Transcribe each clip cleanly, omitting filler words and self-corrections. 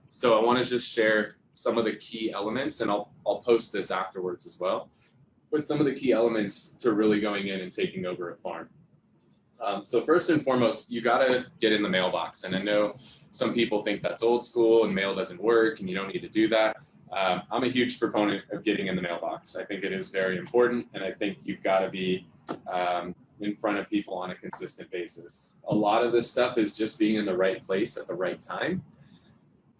So I want to just share some of the key elements, and I'll post this afterwards as well, but some of the key elements to really going in and taking over a farm. So first and foremost, you got to get in the mailbox. And I know some people think that's old school and mail doesn't work and you don't need to do that. I'm a huge proponent of getting in the mailbox. I think it is very important, and I think you've got to be in front of people on a consistent basis. A lot of this stuff is just being in the right place at the right time,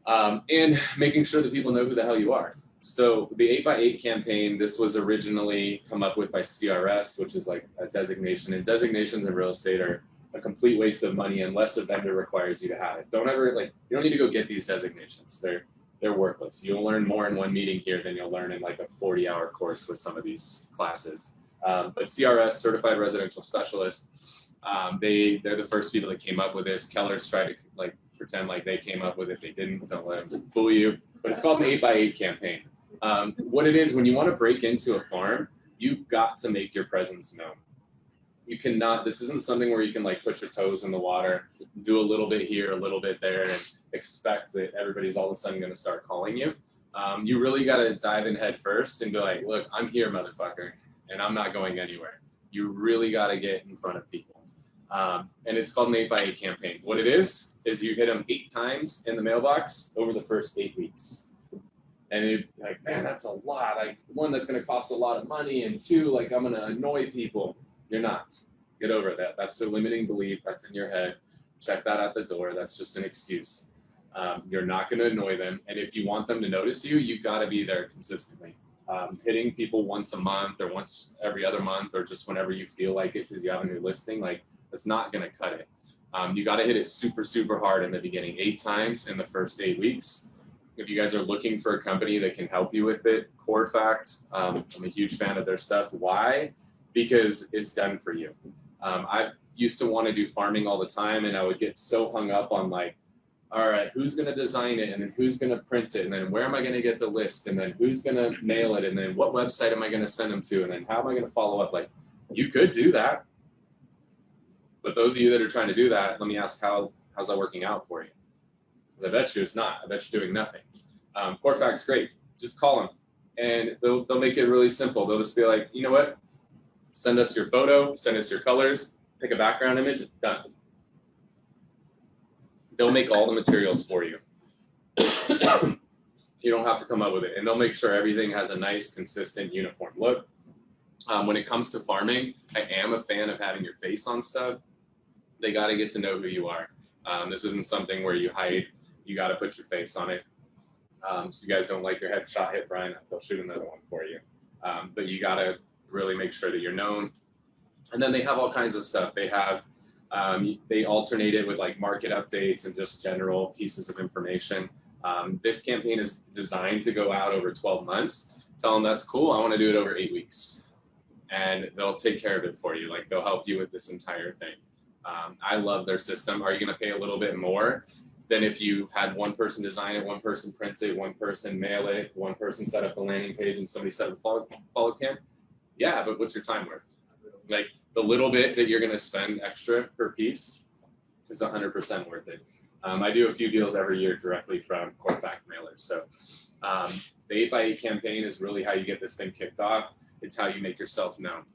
and making sure that people know who the hell you are. So the 8x8 campaign, this was originally come up with by CRS, which is like a designation, and designations in real estate are a complete waste of money unless a vendor requires you to have it. Don't ever, like, you don't need to go get these designations. They're worthless. You'll learn more in one meeting here than you'll learn in like a 40-hour course with some of these classes. But CRS, Certified Residential Specialist, they're the first people that came up with this. Keller's tried to like pretend like they came up with it. They didn't. Don't let them fool you. But it's called an 8x8 campaign. What it is, when you want to break into a farm, you've got to make your presence known. You cannot, this isn't something where you can like put your toes in the water, do a little bit here, a little bit there, and expect that everybody's all of a sudden going to start calling you. You really got to dive in head first and be like, look, I'm here, motherfucker, and I'm not going anywhere. You really got to get in front of people. And it's called an 8x8 campaign. What it is you hit them 8 times in the mailbox over the first 8 weeks. And you're like, man, that's a lot. Like, 1, that's going to cost a lot of money, and 2, like, I'm going to annoy people. You're not. Get over that. That's the limiting belief. That's in your head. Check that out the door. That's just an excuse. You're not going to annoy them. And if you want them to notice you, you've got to be there consistently. Hitting people once a month or once every other month or just whenever you feel like it because you have a new listing, like, that's not going to cut it. You got to hit it super, super hard in the beginning, 8 times in the first 8 weeks. If you guys are looking for a company that can help you with it, Core Fact, I'm a huge fan of their stuff. Why? Because it's done for you. I used to want to do farming all the time, and I would get so hung up on like, all right, who's going to design it, and then who's going to print it, and then where am I going to get the list, and then who's going to mail it, and then what website am I going to send them to, and then how am I going to follow up? Like, you could do that, but those of you that are trying to do that, let me ask, how's that working out for you? Because I bet you it's not. I bet you're doing nothing. Core Fact's great. Just call them, and they'll make it really simple. They'll just be like, you know what? Send us your photo, send us your colors, pick a background image, done. They'll make all the materials for you. You don't have to come up with it. And they'll make sure everything has a nice, consistent, uniform look. When it comes to farming, I am a fan of having your face on stuff. They got to get to know who you are. This isn't something where you hide. You got to put your face on it. So you guys don't like your headshot hit Brian, they'll shoot another one for you. But you got to really make sure that you're known. And then they have all kinds of stuff. They have, they alternate it with like market updates and just general pieces of information. This campaign is designed to go out over 12 months. Tell them that's cool. I want to do it over 8 weeks. And they'll take care of it for you. Like, they'll help you with this entire thing. I love their system. Are you going to pay a little bit more than if you had one person design it, one person print it, one person mail it, one person set up a landing page, and somebody set up a follow cam? Yeah, but what's your time worth? Like, the little bit that you're going to spend extra per piece is 100% worth it. I do a few deals every year directly from Core Fact mailers. So the 8x8 campaign is really how you get this thing kicked off. It's how you make yourself known.